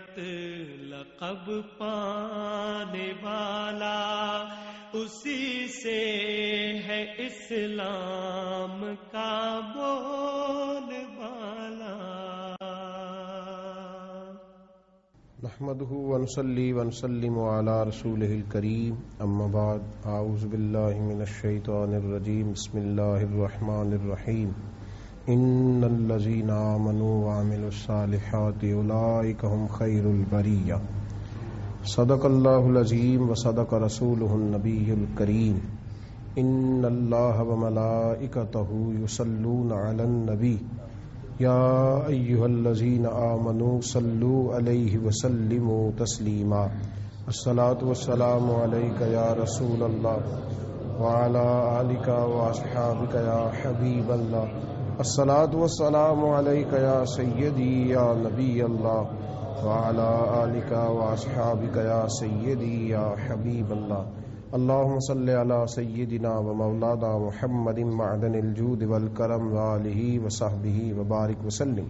لقب پانے والا اسی سے ہے اسلام کا بول بالا. نحمده ونصلي ونسلم على رسوله الكريم اما بعد اعوذ بالله من الشيطان الرجيم بسم الله الرحمن الرحيم. ان الذين آمنوا وعملوا الصالحات اولئك هم خير البرية. صدق الله العظيم وصدق رسوله النبي الكريم. ان الله وملائكته يصلون على النبي يا أيها الذين آمنوا صلوا عليه وسلموا تسليما. الصلاة والسلام عليك يا رسول الله وعلى آلك وأصحابك يا حبيب الله. الصلاة والسلام عليك يا سيدي يا نبي الله وعلى آلك وأصحابك يا سيدي يا حبيب الله. اللهم صل على سيدنا ومولانا محمد معدن الجود والکرم وآلہ وصحبہ وبارک وسلم.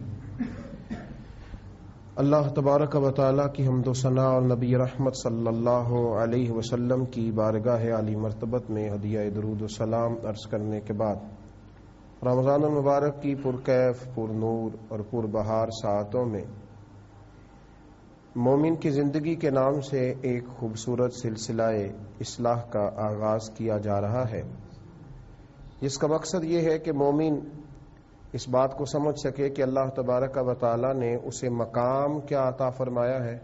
اللہ تبارک و تعالیٰ کی حمد و ثنا اور نبی رحمت صلی اللہ علیہ وسلم کی بارگاہ عالی مرتبت میں ہدیہ درود و سلام عرض کرنے کے بعد رمضان المبارک کی پرکیف پر نور اور پر بہار ساعتوں میں مومن کی زندگی کے نام سے ایک خوبصورت سلسلہ اصلاح کا آغاز کیا جا رہا ہے، جس کا مقصد یہ ہے کہ مومن اس بات کو سمجھ سکے کہ اللہ تبارک و تعالی نے اسے مقام کیا عطا فرمایا ہے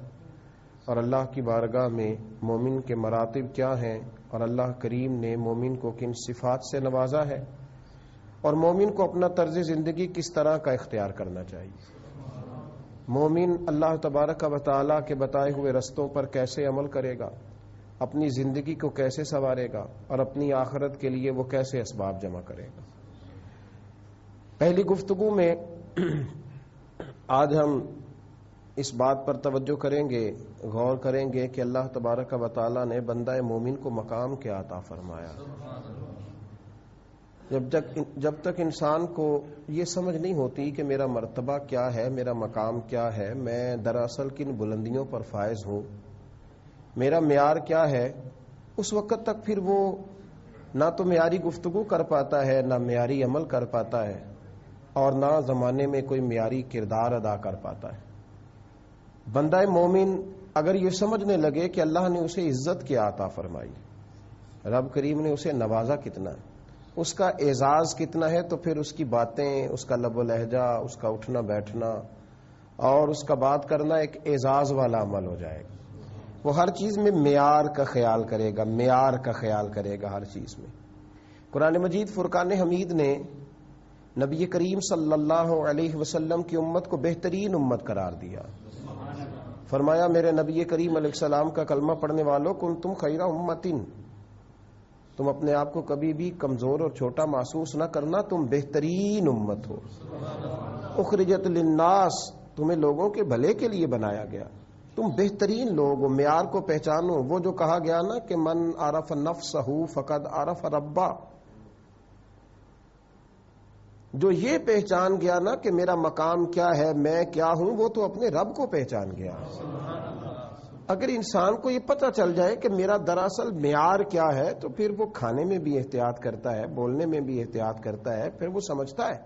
اور اللہ کی بارگاہ میں مومن کے مراتب کیا ہیں اور اللہ کریم نے مومن کو کن صفات سے نوازا ہے اور مومن کو اپنا طرز زندگی کس طرح کا اختیار کرنا چاہیے. مومن اللہ تبارک و تعالیٰ کے بتائے ہوئے رستوں پر کیسے عمل کرے گا، اپنی زندگی کو کیسے سنوارے گا اور اپنی آخرت کے لیے وہ کیسے اسباب جمع کرے گا. پہلی گفتگو میں آج ہم اس بات پر توجہ کریں گے، غور کریں گے کہ اللہ تبارک و تعالیٰ نے بندہ مومن کو مقام کیا عطا فرمایا. جب تک انسان کو یہ سمجھ نہیں ہوتی کہ میرا مرتبہ کیا ہے، میرا مقام کیا ہے، میں دراصل کن بلندیوں پر فائز ہوں، میرا معیار کیا ہے، اس وقت تک پھر وہ نہ تو معیاری گفتگو کر پاتا ہے، نہ معیاری عمل کر پاتا ہے اور نہ زمانے میں کوئی معیاری کردار ادا کر پاتا ہے. بندہ مومن اگر یہ سمجھنے لگے کہ اللہ نے اسے عزت کیا عطا فرمائی، رب کریم نے اسے نوازا کتنا ہے، اس کا اعزاز کتنا ہے، تو پھر اس کی باتیں، اس کا لب و لہجہ، اس کا اٹھنا بیٹھنا اور اس کا بات کرنا ایک اعزاز والا عمل ہو جائے گا. وہ ہر چیز میں معیار کا خیال کرے گا، معیار کا خیال کرے گا ہر چیز میں. قرآن مجید فرقان حمید نے نبی کریم صلی اللہ علیہ وسلم کی امت کو بہترین امت قرار دیا. فرمایا میرے نبی کریم علیہ السلام کا کلمہ پڑھنے والوں کنتم خیر امتن، تم اپنے آپ کو کبھی بھی کمزور اور چھوٹا محسوس نہ کرنا، تم بہترین امت ہو. اخرجت للناس، تمہیں لوگوں کے بھلے کے لیے بنایا گیا، تم بہترین لوگ ہو. معیار کو پہچانو، وہ جو کہا گیا نا کہ من عرف نفسہ فقد عرف ربہ، جو یہ پہچان گیا نا کہ میرا مقام کیا ہے، میں کیا ہوں، وہ تو اپنے رب کو پہچان گیا. اگر انسان کو یہ پتہ چل جائے کہ میرا دراصل معیار کیا ہے، تو پھر وہ کھانے میں بھی احتیاط کرتا ہے، بولنے میں بھی احتیاط کرتا ہے، پھر وہ سمجھتا ہے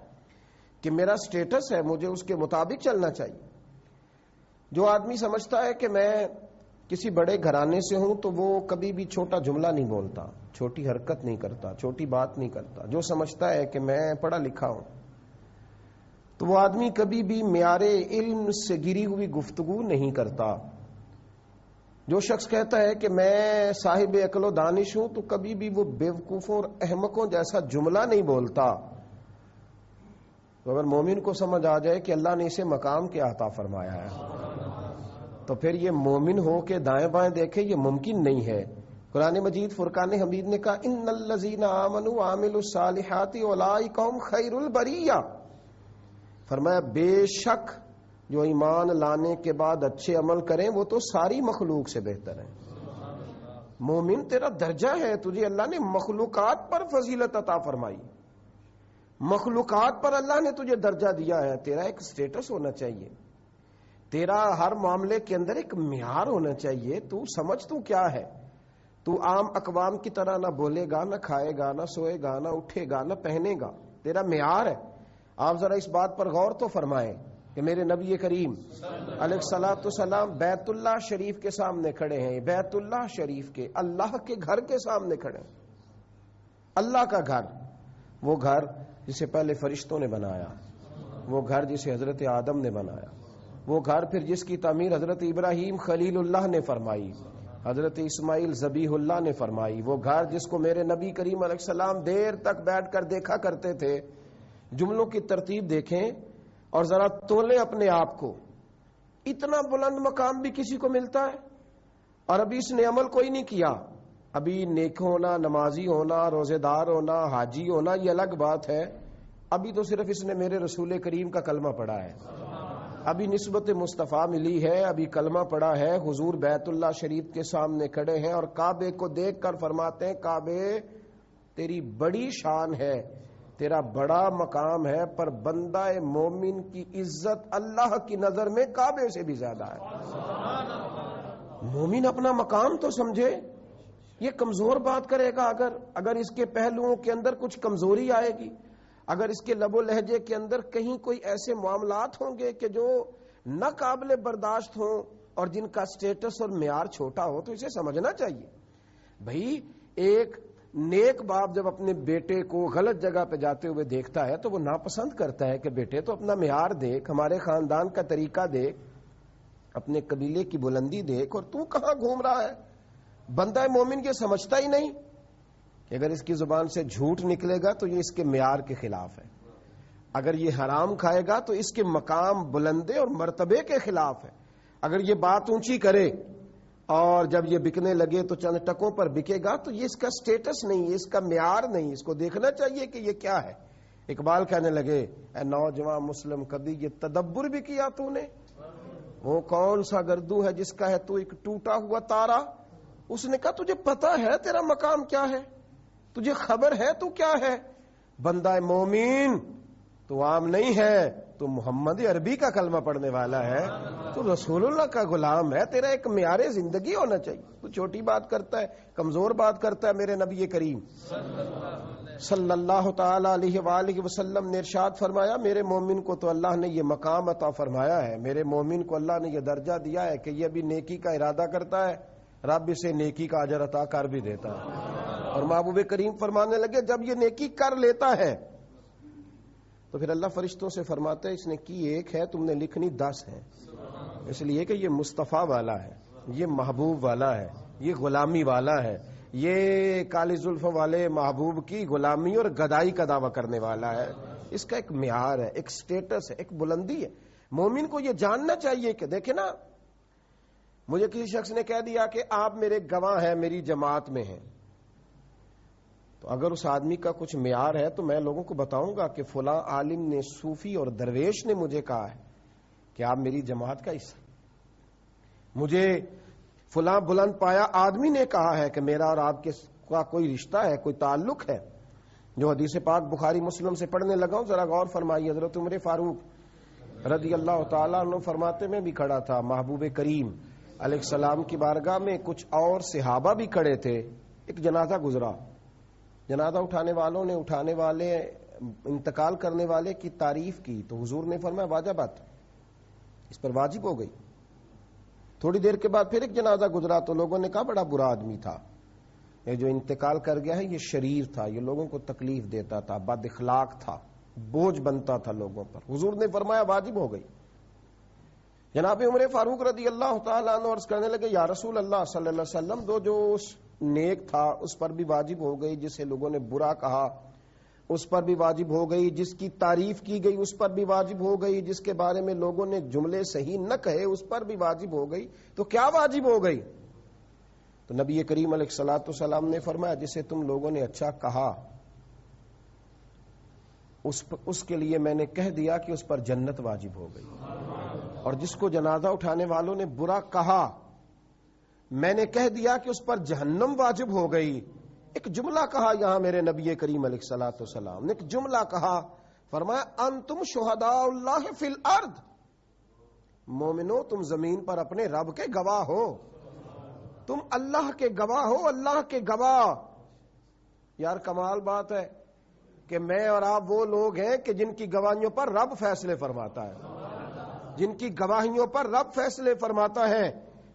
کہ میرا سٹیٹس ہے، مجھے اس کے مطابق چلنا چاہیے. جو آدمی سمجھتا ہے کہ میں کسی بڑے گھرانے سے ہوں تو وہ کبھی بھی چھوٹا جملہ نہیں بولتا، چھوٹی حرکت نہیں کرتا، چھوٹی بات نہیں کرتا. جو سمجھتا ہے کہ میں پڑھا لکھا ہوں تو وہ آدمی کبھی بھی معیار علم سے گری ہوئی گفتگو نہیں کرتا. جو شخص کہتا ہے کہ میں صاحب عقل و دانش ہوں تو کبھی بھی وہ بیوقوفوں اور احمقوں جیسا جملہ نہیں بولتا. تو اگر مومن کو سمجھ آ جائے کہ اللہ نے اسے مقام کیا عطا فرمایا ہے تو پھر یہ مومن ہو کے دائیں بائیں دیکھے یہ ممکن نہیں ہے. قرآن مجید فرقان حمید نے کہا ان الذین آمنوا وعملوا الصالحات اولئک هم خیر البریہ، فرمایا بے شک جو ایمان لانے کے بعد اچھے عمل کریں وہ تو ساری مخلوق سے بہتر ہیں. مومن تیرا درجہ ہے، تجھے اللہ نے مخلوقات پر فضیلت عطا فرمائی، مخلوقات پر اللہ نے تجھے درجہ دیا ہے. تیرا ایک سٹیٹس ہونا چاہیے، تیرا ہر معاملے کے اندر ایک معیار ہونا چاہیے. تو سمجھ تو کیا ہے. تو عام اقوام کی طرح نہ بولے گا، نہ کھائے گا، نہ سوئے گا، نہ اٹھے گا، نہ پہنے گا. تیرا معیار ہے. آپ ذرا اس بات پر غور تو فرمائیں کہ میرے نبی کریم علیہ الصلوۃ والسلام بیت اللہ شریف کے سامنے کھڑے ہیں. بیت اللہ شریف کے، اللہ کے گھر کے سامنے کھڑے ہیں. اللہ کا گھر، وہ گھر جسے پہلے فرشتوں نے بنایا، وہ گھر جسے حضرت آدم نے بنایا، وہ گھر پھر جس کی تعمیر حضرت ابراہیم خلیل اللہ نے فرمائی، حضرت اسماعیل ذبیح اللہ نے فرمائی، وہ گھر جس کو میرے نبی کریم علیہ السلام دیر تک بیٹھ کر دیکھا کرتے تھے. جملوں کی ترتیب دیکھیں اور ذرا تولیں اپنے آپ کو. اتنا بلند مقام بھی کسی کو ملتا ہے اور ابھی اس نے عمل کوئی نہیں کیا. ابھی نیک ہونا، نمازی ہونا، روزے دار ہونا، حاجی ہونا یہ الگ بات ہے. ابھی تو صرف اس نے میرے رسول کریم کا کلمہ پڑھا ہے، ابھی نسبت مصطفیٰ ملی ہے، ابھی کلمہ پڑھا ہے. حضور بیت اللہ شریف کے سامنے کھڑے ہیں اور کعبے کو دیکھ کر فرماتے ہیں کعبے تیری بڑی شان ہے، تیرا بڑا مقام ہے، پر بندہ مومن کی عزت اللہ کی نظر میں کعبے سے بھی زیادہ ہے. مومن اپنا مقام تو سمجھے. یہ کمزور بات کرے گا اگر اس کے پہلوؤں کے اندر کچھ کمزوری آئے گی، اگر اس کے لب و لہجے کے اندر کہیں کوئی ایسے معاملات ہوں گے کہ جو نہ قابل برداشت ہوں اور جن کا سٹیٹس اور معیار چھوٹا ہو، تو اسے سمجھنا چاہیے. بھائی ایک نیک باپ جب اپنے بیٹے کو غلط جگہ پہ جاتے ہوئے دیکھتا ہے تو وہ ناپسند کرتا ہے کہ بیٹے تو اپنا معیار دیکھ، ہمارے خاندان کا طریقہ دیکھ، اپنے قبیلے کی بلندی دیکھ، اور تو کہاں گھوم رہا ہے. بندہ مومن یہ سمجھتا ہی نہیں کہ اگر اس کی زبان سے جھوٹ نکلے گا تو یہ اس کے معیار کے خلاف ہے، اگر یہ حرام کھائے گا تو اس کے مقام بلندے اور مرتبے کے خلاف ہے، اگر یہ بات اونچی کرے اور جب یہ بکنے لگے تو چند ٹکوں پر بکے گا تو یہ اس کا سٹیٹس نہیں، یہ اس کا معیار نہیں. اس کو دیکھنا چاہیے کہ یہ کیا ہے. اقبال کہنے لگے اے نوجوان مسلم کبھی یہ تدبر بھی کیا تو نے، وہ کون سا گردو ہے جس کا ہے تو ایک ٹوٹا ہوا تارا. اس نے کہا تجھے پتا ہے تیرا مقام کیا ہے، تجھے خبر ہے تو کیا ہے. بندہ مومن تو عام نہیں ہے، تو محمد عربی کا کلمہ پڑھنے والا ہے، تو رسول اللہ کا غلام ہے. تیرا ایک معیار زندگی ہونا چاہیے. تو چھوٹی بات کرتا ہے، کمزور بات کرتا ہے. میرے نبی کریم صلی اللہ تعالی علیہ وآلہ وسلم نے ارشاد فرمایا میرے مومن کو تو اللہ نے یہ مقام عطا فرمایا ہے، میرے مومن کو اللہ نے یہ درجہ دیا ہے کہ یہ بھی نیکی کا ارادہ کرتا ہے، رب اسے نیکی کا اجر عطا کر بھی دیتا ہے. اور محبوب کریم فرمانے لگے جب یہ نیکی کر لیتا ہے تو پھر اللہ فرشتوں سے فرماتا ہے اس نے کی ایک ہے، تم نے لکھنی 10 ہے. اس لیے کہ یہ مصطفیٰ والا ہے، یہ محبوب والا ہے، یہ غلامی والا ہے، یہ کالی زلف والے محبوب کی غلامی اور گدائی کا دعویٰ کرنے والا ہے. اس کا ایک معیار ہے، ایک سٹیٹس ہے، ایک بلندی ہے. مومن کو یہ جاننا چاہیے کہ دیکھیں نا، مجھے کسی شخص نے کہہ دیا کہ آپ میرے گواہ ہیں، میری جماعت میں ہیں، تو اگر اس آدمی کا کچھ معیار ہے تو میں لوگوں کو بتاؤں گا کہ فلاں عالم نے، صوفی اور درویش نے مجھے کہا ہے کہ آپ میری جماعت کا حصہ. مجھے فلاں بلند پایا آدمی نے کہا ہے کہ میرا اور آپ کے کا کوئی رشتہ ہے، کوئی تعلق ہے. جو حدیث پاک بخاری مسلم سے پڑھنے لگا ہوں ذرا غور فرمائیے. حضرت عمر فاروق رضی اللہ تعالیٰ عنہ فرماتے میں بھی کھڑا تھا، محبوب کریم علیہ السلام کی بارگاہ میں کچھ اور صحابہ بھی کھڑے تھے. ایک جنازہ گزرا، جنازہ اٹھانے والوں نے اٹھانے والے انتقال کرنے والے کی تعریف کی تو حضور نے فرمایا واجبات، اس پر واجب ہو گئی. تھوڑی دیر کے بعد پھر ایک جنازہ گزرا تو لوگوں نے کہا بڑا برا آدمی تھا، یہ جو انتقال کر گیا ہے یہ شریر تھا، یہ لوگوں کو تکلیف دیتا تھا، بد اخلاق تھا، بوجھ بنتا تھا لوگوں پر. حضور نے فرمایا واجب ہو گئی. جناب عمر فاروق رضی اللہ تعالیٰ عنہ عرض کرنے لگے یا رسول اللہ صلی اللہ علیہ وسلم، جو اس نیک تھا اس پر بھی واجب ہو گئی، جسے لوگوں نے برا کہا اس پر بھی واجب ہو گئی، جس کی تعریف کی گئی اس پر بھی واجب ہو گئی، جس کے بارے میں لوگوں نے جملے صحیح نہ کہے اس پر بھی واجب ہو گئی. تو کیا واجب ہو گئی؟ تو نبی کریم علیہ الصلوۃ والسلام نے فرمایا جسے تم لوگوں نے اچھا کہا اس کے لیے میں نے کہہ دیا کہ اس پر جنت واجب ہو گئی، اور جس کو جنازہ اٹھانے والوں نے برا کہا میں نے کہہ دیا کہ اس پر جہنم واجب ہو گئی. ایک جملہ کہا یہاں میرے نبی کریم علیہ الصلوۃ والسلام نے، ایک جملہ کہا، فرمایا انتم شہداء اللہ فی الارض، مومنو تم زمین پر اپنے رب کے گواہ ہو، تم اللہ کے گواہ ہو، اللہ کے گواہ۔ یار کمال بات ہے کہ میں اور آپ وہ لوگ ہیں کہ جن کی گواہیوں پر رب فیصلے فرماتا ہے، جن کی گواہیوں پر رب فیصلے فرماتا ہے۔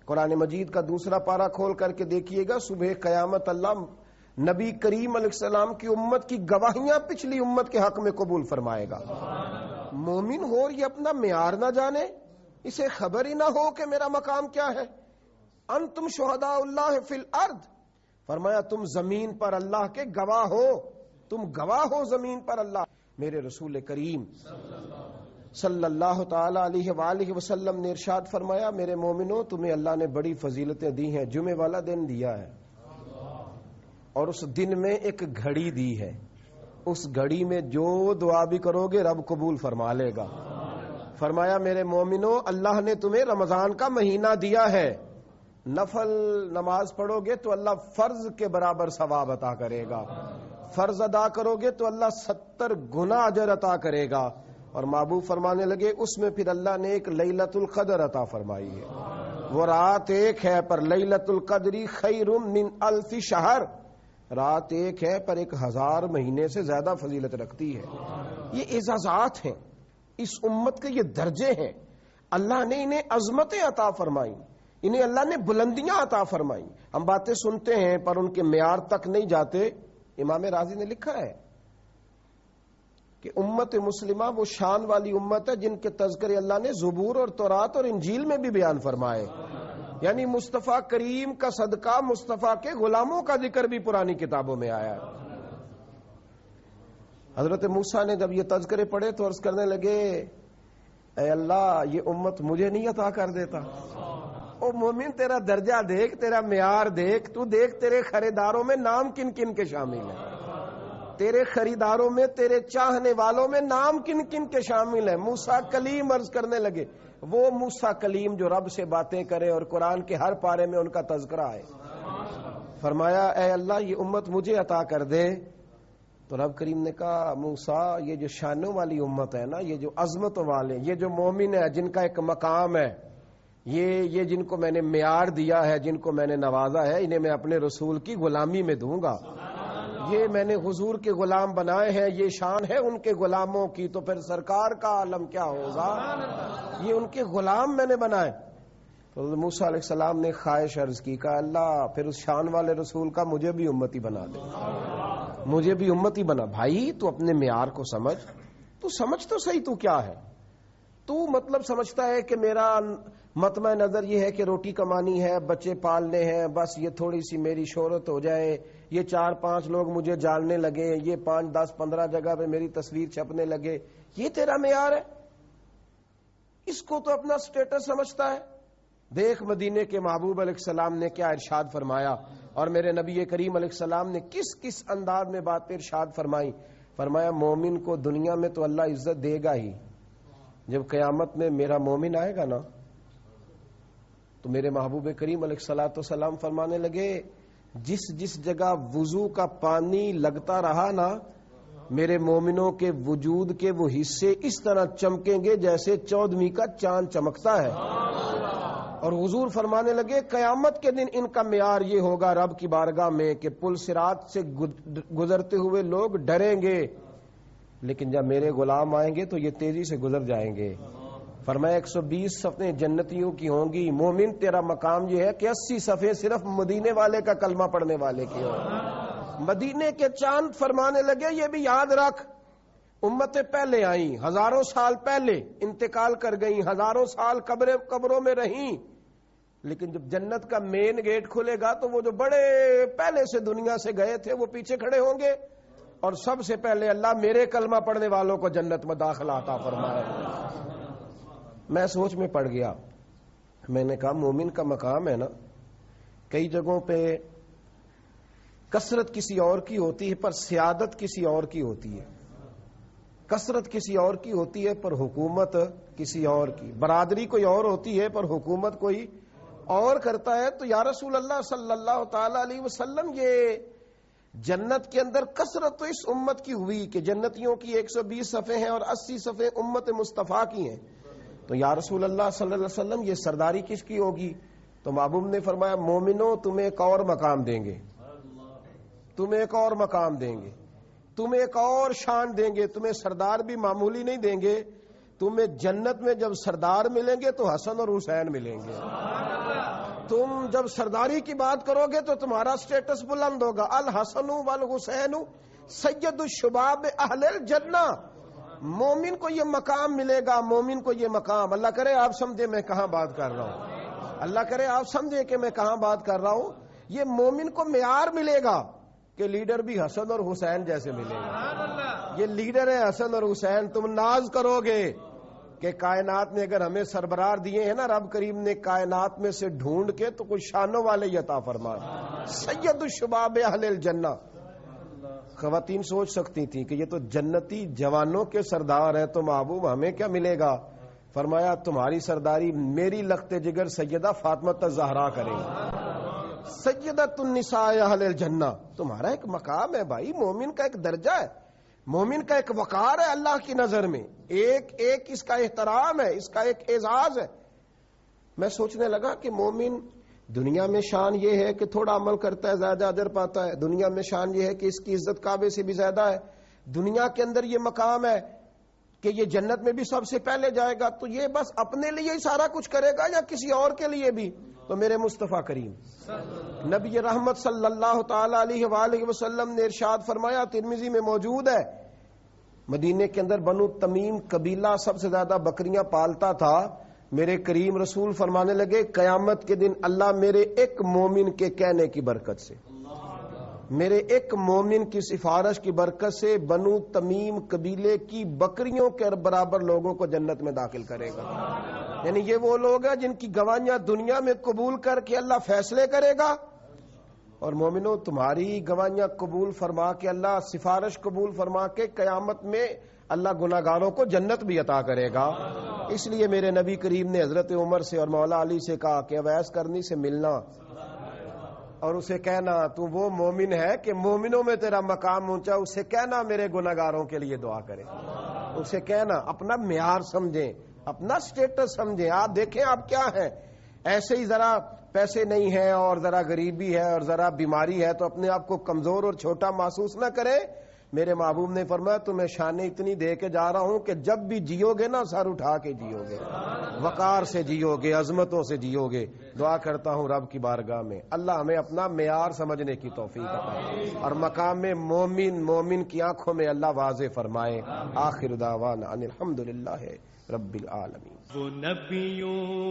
قرآن مجید کا دوسرا پارہ کھول کر کے دیکھیے گا، صبح قیامت اللہ نبی کریم علیہ السلام کی امت کی گواہیاں پچھلی امت کے حق میں قبول فرمائے گا۔ مومن ہو اور یہ اپنا معیار نہ جانے، اسے خبر ہی نہ ہو کہ میرا مقام کیا ہے۔ انتم شہداء اللہ فی الارض، فرمایا تم زمین پر اللہ کے گواہ ہو، تم گواہ ہو زمین پر اللہ۔ میرے رسول کریم صلی اللہ تعالی علیہ وآلہ وسلم نے ارشاد فرمایا، میرے مومنوں تمہیں اللہ نے بڑی فضیلتیں دی ہیں، جمعے والا دن دیا ہے، اور اس دن میں ایک گھڑی دی ہے، اس گھڑی میں جو دعا بھی کرو گے رب قبول فرما لے گا۔ فرمایا میرے مومنوں اللہ نے تمہیں رمضان کا مہینہ دیا ہے، نفل نماز پڑھو گے تو اللہ فرض کے برابر ثواب عطا کرے گا، فرض ادا کرو گے تو اللہ 70 گنا اجر عطا کرے گا۔ اور محبوب فرمانے لگے اس میں پھر اللہ نے ایک لیلۃ القدر عطا فرمائی ہے، وہ رات ایک ہے پر لیلۃ القدر خیر من 1000 شہر، رات ایک ہے پر 1000 مہینے سے زیادہ فضیلت رکھتی ہے۔ یہ اعزازات ہیں، اس امت کے یہ درجے ہیں، اللہ نے انہیں عظمتیں عطا فرمائی، انہیں اللہ نے بلندیاں عطا فرمائی۔ ہم باتیں سنتے ہیں پر ان کے معیار تک نہیں جاتے۔ امام راضی نے لکھا ہے کہ امت مسلمہ وہ شان والی امت ہے جن کے تذکرے اللہ نے زبور اور تورات اور انجیل میں بھی بیان فرمائے، یعنی مصطفیٰ کریم کا صدقہ مصطفیٰ کے غلاموں کا ذکر بھی پرانی کتابوں میں آیا ہے۔ حضرت موسیٰ نے جب یہ تذکرے پڑھے تو عرض کرنے لگے، اے اللہ یہ امت مجھے نہیں عطا کر دیتا؟ او مومن تیرا درجہ دیکھ، تیرا معیار دیکھ، تو دیکھ تیرے خریداروں میں نام کن کن کے شامل ہیں، تیرے خریداروں میں، تیرے چاہنے والوں میں نام کن کن کے شامل ہیں۔ موسیٰ کلیم عرض کرنے لگے، وہ موسیٰ کلیم جو رب سے باتیں کرے اور قرآن کے ہر پارے میں ان کا تذکرہ ہے۔ فرمایا اے اللہ یہ امت مجھے عطا کر دے، تو رب کریم نے کہا موسیٰ یہ جو شانوں والی امت ہے نا، یہ جو عظمت والے، یہ جو مومن ہے جن کا ایک مقام ہے، یہ جن کو میں نے معیار دیا ہے، جن کو میں نے نوازا ہے، انہیں میں اپنے رسول کی غلامی میں دوں گا۔ یہ میں نے حضور کے غلام بنائے ہیں، یہ شان ہے ان کے غلاموں کی، تو پھر سرکار کا عالم کیا ہوگا؟ یہ ان کے غلام میں نے بنائے۔ تو موسیٰ علیہ السلام نے خواہش عرض کی، کہا اللہ پھر اس شان والے رسول کا مجھے بھی امتی بنا دے، مجھے بھی امتی بنا۔ بھائی تو اپنے معیار کو سمجھ، تو سمجھ تو صحیح تو کیا ہے؟ تو مطلب سمجھتا ہے کہ میرا مطمع نظر یہ ہے کہ روٹی کمانی ہے، بچے پالنے ہیں، بس یہ تھوڑی سی میری شہرت ہو جائے، یہ 4-5 لوگ مجھے جاننے لگے، یہ 5, 10, 15 جگہ پہ میری تصویر چھپنے لگے، یہ تیرا معیار ہے؟ اس کو تو اپنا سٹیٹس سمجھتا ہے۔ دیکھ مدینے کے محبوب علیہ السلام نے کیا ارشاد فرمایا، اور میرے نبی کریم علیہ السلام نے کس کس انداز میں بات پہ ارشاد فرمائی۔ فرمایا مومن کو دنیا میں تو اللہ عزت دے گا ہی، جب قیامت میں میرا مومن آئے گا نا تو میرے محبوب کریم علیہ الصلوۃ والسلام فرمانے لگے جس جس جگہ وضو کا پانی لگتا رہا نا، میرے مومنوں کے وجود کے وہ حصے اس طرح چمکیں گے جیسے 14ویں کا چاند چمکتا ہے۔ اور حضور فرمانے لگے قیامت کے دن ان کا معیار یہ ہوگا رب کی بارگاہ میں کہ پل صراط سے گزرتے ہوئے لوگ ڈریں گے، لیکن جب میرے غلام آئیں گے تو یہ تیزی سے گزر جائیں گے۔ فرمایا 120 صفحیں جنتیوں کی ہوں گی۔ مومن تیرا مقام یہ ہے کہ 80 صفحے صرف مدینے والے کا کلمہ پڑھنے والے کی ہوں۔ مدینے کے چاند فرمانے لگے یہ بھی یاد رکھ، امتیں پہلے آئیں، ہزاروں سال پہلے انتقال کر گئیں، ہزاروں سال قبروں میں رہیں، لیکن جب جنت کا مین گیٹ کھلے گا تو وہ جو بڑے پہلے سے دنیا سے گئے تھے وہ پیچھے کھڑے ہوں گے، اور سب سے پہلے اللہ میرے کلمہ پڑھنے والوں کو جنت میں داخلہ عطا فرمائے۔ میں سوچ میں پڑ گیا، میں نے کہا مومن کا مقام ہے نا، کئی جگہوں پہ کثرت کسی اور کی ہوتی ہے پر سیادت کسی اور کی ہوتی ہے، کثرت کسی اور کی ہوتی ہے پر حکومت کسی اور کی، برادری کوئی اور ہوتی ہے پر حکومت کوئی اور کرتا ہے۔ تو یا رسول اللہ صلی اللہ تعالی علیہ وسلم یہ جنت کے اندر کثرت تو اس امت کی ہوئی کہ جنتیوں کی 120 صفحے ہیں اور 80 صفحے امت مصطفیٰ کی ہیں، تو یا رسول اللہ صلی اللہ علیہ وسلم یہ سرداری کس کی ہوگی؟ تو محبوب نے فرمایا مومنوں تمہیں ایک اور مقام دیں گے، تمہیں ایک اور مقام دیں گے، تمہیں ایک اور شان دیں گے، تمہیں سردار بھی معمولی نہیں دیں گے، تمہیں جنت میں جب سردار ملیں گے تو حسن اور حسین ملیں گے۔ تم جب سرداری کی بات کرو گے تو تمہارا سٹیٹس بلند ہوگا، الحسن والحسین سید الشباب اہل الجنہ۔ مومن کو یہ مقام ملے گا، مومن کو یہ مقام۔ اللہ کرے آپ سمجھے میں کہاں بات کر رہا ہوں، اللہ کرے آپ سمجھے کہ میں کہاں بات کر رہا ہوں۔ یہ مومن کو معیار ملے گا کہ لیڈر بھی حسن اور حسین جیسے ملے گا۔ یہ لیڈر ہے حسن اور حسین، تم ناز کرو گے کہ کائنات نے اگر ہمیں سربراہ دیے ہیں نا رب کریم نے کائنات میں سے ڈھونڈ کے تو کچھ شانوں والے عطا فرما، سید الشباب اہل الجنہ۔ خواتین سوچ سکتی تھیں کہ یہ تو جنتی جوانوں کے سردار ہیں، تو محبوب ہمیں کیا ملے گا؟ فرمایا تمہاری سرداری میری لخت جگر سیدہ فاطمہ الزہرا کرے گی، سیدۃ النساء اہل الجنہ۔ تمہارا ایک مقام ہے بھائی، مومن کا ایک درجہ ہے، مومن کا ایک وقار ہے اللہ کی نظر میں، ایک ایک اس کا احترام ہے، اس کا ایک اعزاز ہے۔ میں سوچنے لگا کہ مومن دنیا میں شان یہ ہے کہ تھوڑا عمل کرتا ہے زیادہ اجر پاتا ہے، دنیا میں شان یہ ہے کہ اس کی عزت کعبے سے بھی زیادہ ہے، دنیا کے اندر یہ مقام ہے کہ یہ جنت میں بھی سب سے پہلے جائے گا، تو یہ بس اپنے لیے ہی سارا کچھ کرے گا یا کسی اور کے لیے بھی؟ تو میرے مصطفیٰ کریم نبی رحمت صلی اللہ تعالی علیہ وآلہ وسلم نے ارشاد فرمایا، ترمذی میں موجود ہے، مدینے کے اندر بنو تمیم قبیلہ سب سے زیادہ بکریاں پالتا تھا۔ میرے کریم رسول فرمانے لگے قیامت کے دن اللہ میرے ایک مومن کے کہنے کی برکت سے، میرے ایک مومن کی سفارش کی برکت سے بنو تمیم قبیلے کی بکریوں کے برابر لوگوں کو جنت میں داخل کرے گا۔ یعنی یہ وہ لوگ ہیں جن کی گواہیاں دنیا میں قبول کر کے اللہ فیصلے کرے گا، اور مومنوں تمہاری گواہیاں قبول فرما کے اللہ سفارش قبول فرما کے قیامت میں اللہ گناہگاروں کو جنت بھی عطا کرے گا۔ اس لیے میرے نبی کریم نے حضرت عمر سے اور مولا علی سے کہا کہ اویس کرنی سے ملنا اور اسے کہنا تو وہ مومن ہے کہ مومنوں میں تیرا مقام اونچا، اسے کہنا میرے گناہگاروں کے لیے دعا کرے، اسے کہنا، اپنا معیار سمجھیں، اپنا سٹیٹس سمجھیں۔ آپ دیکھیں آپ کیا ہیں، ایسے ہی ذرا پیسے نہیں ہیں اور ذرا غریبی ہے اور ذرا بیماری ہے تو اپنے آپ کو کمزور اور چھوٹا محسوس نہ کریں۔ میرے محبوب نے فرمایا تمہیں شانیں اتنی دے کے جا رہا ہوں کہ جب بھی جیو گے نا سر اٹھا کے جیو گے، وقار سے جیو گے، عظمتوں سے جیو گے۔ دعا کرتا ہوں رب کی بارگاہ میں اللہ ہمیں اپنا معیار سمجھنے کی توفیق عطا اور مقام مومن کی آنکھوں میں اللہ واضح فرمائے۔ آخر دعوانا ان الحمدللہ رب العالمین۔ وہ نبیوں